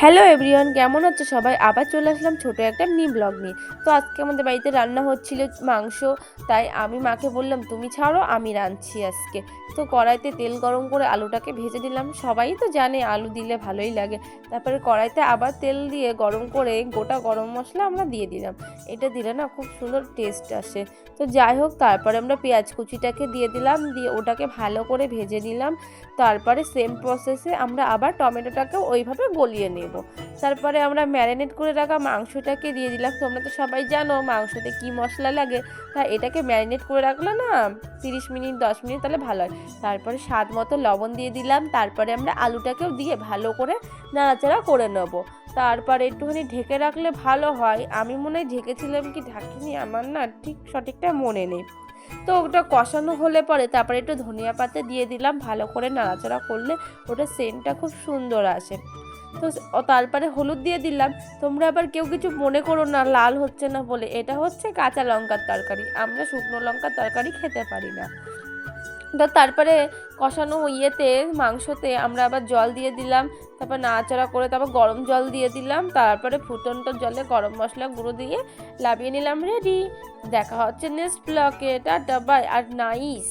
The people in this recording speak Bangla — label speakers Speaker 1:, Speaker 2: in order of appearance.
Speaker 1: হ্যালো এভরিওয়ান, কেমন আছো সবাই? আবার চলে আসলাম ছোট একটা মিনি ব্লগ নিয়ে। তো আজকে আমাদের বাড়িতে রান্না হচ্ছিল মাংস। তাই আমি মাকে বললাম তুমি ছাড়ো, আমি রাঁধছি আজকে। তো কড়াইতে তেল গরম করে আলুটাকে ভেজে দিলাম। সবাই তো জানে আলু দিলে ভালোই লাগে। তারপরে কড়াইতে আবার তেল দিয়ে গরম করে গোটা গরম মশলা আমরা দিয়ে দিলাম। এটা দিলে না খুব সুন্দর টেস্ট আসে। তো যাই হোক, তারপরে আমরা পেঁয়াজ কুচিটাকে দিয়ে দিলাম, দিয়ে ওটাকে ভালো করে ভেজে নিলাম। তারপরে সেম প্রসেসে আমরা আবার টমেটোটাকে ওইভাবে গলিয়ে নেব। তারপরে আমরা ম্যারিনেট করে রাখা মাংসটাকে দিয়ে দিলাম। তোমরা তো সবাই জানো মাংসতে কি মশলা লাগে। তাই এটাকে ম্যারিনেট করে রাখলে না 30 মিনিট 10 মিনিট তাহলে ভালো হয়। তারপরে স্বাদ মতো লবণ দিয়ে দিলাম। তারপরে আমরা আলুটাকেও দিয়ে ভালো করে নাড়াচাড়া করে নেব। তারপরে একটুখানি ঢেকে রাখলে ভালো হয়। আমি মনে হয় ঢেকেছিলাম কি ঢাকিনি, আমার না ঠিক সঠিকটা মনে নেই। তো ওটা কষানো হলে পরে তারপরে একটু ধনিয়া পাতা দিয়ে দিলাম। ভালো করে নাড়াচাড়া করলে ওটা সেন্টটা খুব সুন্দর আসে। তো তারপরে হলুদ দিয়ে দিলাম। তোমরা আবার কেউ কিছু মনে করো না লাল হচ্ছে না বলে, এটা হচ্ছে কাঁচা লঙ্কার তরকারি, আমরা শুকনো লঙ্কার তরকারি খেতে পারি না। তো তারপরে কষানো ইয়েতে মাংসতে আমরা আবার জল দিয়ে দিলাম। তারপর নাড়াচাড়া করে তারপর গরম জল দিয়ে দিলাম। তারপরে ফুটন্ত জলে গরম মশলা গুঁড়ো দিয়ে লাবিয়ে নিলাম, রেডি। দেখা হচ্ছে নেক্সট ব্লকে। টাটা বাই, আর নাইস।